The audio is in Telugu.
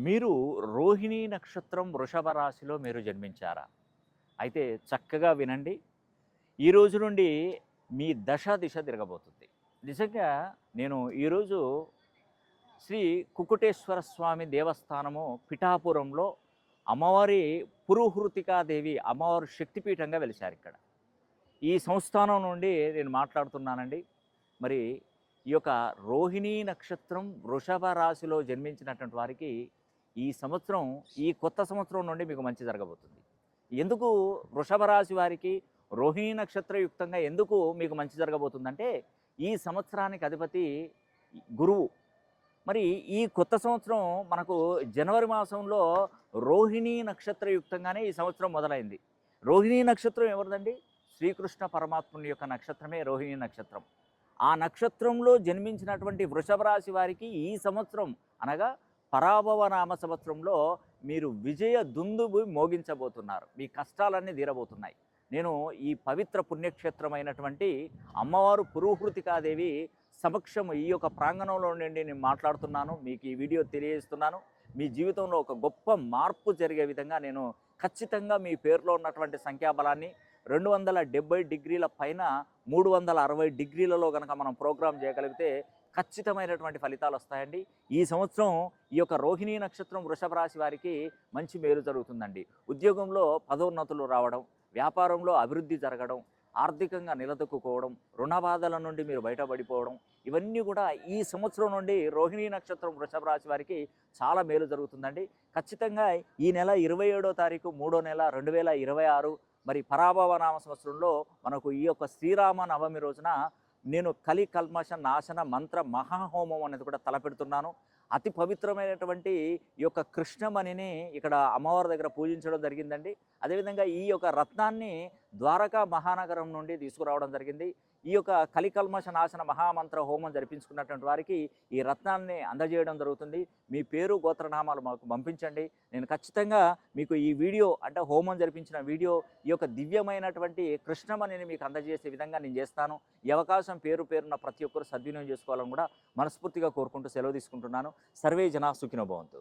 మీరు రోహిణీ నక్షత్రం వృషభ రాశిలో మీరు జన్మించారా? అయితే చక్కగా వినండి. ఈ రోజు నుండి మీ దశ, దిశ తిరగబోతుంది. నిజంగా నేను ఈరోజు శ్రీ కుకుటేశ్వర స్వామి దేవస్థానము పిఠాపురంలో అమ్మవారి పురుహృతికాదేవి అమ్మవారు శక్తిపీఠంగా వెలిశారిక్కడ. ఈ సంస్థానం నుండి నేను మాట్లాడుతున్నానండి. మరి ఈ యొక్క రోహిణీ నక్షత్రం వృషభ రాశిలో జన్మించినటువంటి వారికి ఈ సంవత్సరం, ఈ కొత్త సంవత్సరం నుండి మీకు మంచి జరగబోతుంది. ఎందుకు వృషభ రాశి వారికి రోహిణీ నక్షత్రయుక్తంగా ఎందుకు మీకు మంచి జరగబోతుందంటే, ఈ సంవత్సరానికి అధిపతి గురువు. మరి ఈ కొత్త సంవత్సరం మనకు జనవరి మాసంలో రోహిణీ నక్షత్రయుక్తంగానే ఈ సంవత్సరం మొదలైంది. రోహిణీ నక్షత్రం ఎవరిదండి? శ్రీకృష్ణ పరమాత్ముని యొక్క నక్షత్రమే రోహిణీ నక్షత్రం. ఆ నక్షత్రంలో జన్మించినటువంటి వృషభ రాశి వారికి ఈ సంవత్సరం అనగా పరాభవ నామ సంవత్సరంలో మీరు విజయ దుందుబి మోగించబోతున్నారు. మీ కష్టాలన్నీ తీరబోతున్నాయి. నేను ఈ పవిత్ర పుణ్యక్షేత్రమైనటువంటి అమ్మవారు పురుహృతికాదేవి సమక్షం ఈ యొక్క ప్రాంగణంలో నుండి నేను మాట్లాడుతున్నాను. మీకు ఈ వీడియో తెలియజేస్తున్నాను. మీ జీవితంలో ఒక గొప్ప మార్పు జరిగే విధంగా నేను ఖచ్చితంగా మీ పేరులో ఉన్నటువంటి సంఖ్యాబలాన్ని 270 డిగ్రీల పైన 360 డిగ్రీలలో కనుక మనం ప్రోగ్రామ్ చేయగలిగితే ఖచ్చితమైనటువంటి ఫలితాలు వస్తాయండి. ఈ సంవత్సరం ఈ యొక్క రోహిణీ నక్షత్రం వృషభ రాశి వారికి మంచి మేలు జరుగుతుందండి. ఉద్యోగంలో పదోన్నతులు రావడం, వ్యాపారంలో అభివృద్ధి జరగడం, ఆర్థికంగా నిలదొక్కుకోవడం, రుణ బాధల నుండి మీరు బయటపడిపోవడం, ఇవన్నీ కూడా ఈ సంవత్సరం నుండి రోహిణీ నక్షత్రం వృషభ రాశి వారికి చాలా మేలు జరుగుతుందండి. ఖచ్చితంగా ఈ నెల 27వ తారీఖు 3వ నెల 2026 మరి పరాభవ నామ సంవత్సరంలో మనకు ఈ యొక్క శ్రీరామ నవమి రోజున నేను కలి కల్మష నాశన మంత్ర మహాహోమం అనేది కూడా తలపెడుతున్నాను. అతి పవిత్రమైనటువంటి ఈ యొక్క కృష్ణమణిని ఇక్కడ అమ్మవారి దగ్గర పూజించడం జరిగిందండి. అదేవిధంగా ఈ యొక్క రత్నాన్ని ద్వారకా మహానగరం నుండి తీసుకురావడం జరిగింది. ఈ యొక్క కలికల్మష నాశన మహామంత్ర హోమం జరిపించుకున్నటువంటి వారికి ఈ రత్నాన్ని అందజేయడం జరుగుతుంది. మీ పేరు గోత్రనామాలు మాకు పంపించండి. నేను ఖచ్చితంగా మీకు ఈ వీడియో అంటే హోమం జరిపించిన వీడియో ఈ యొక్క దివ్యమైనటువంటి కృష్ణమణిని మీకు అందజేసే విధంగా నేను చేస్తాను. ఈ అవకాశం పేరున ప్రతి ఒక్కరు సద్వినియోగం చేసుకోవాలని కూడా మనస్ఫూర్తిగా కోరుకుంటూ సెలవు తీసుకుంటున్నాను. సర్వే జనా సుఖినో భవంతు.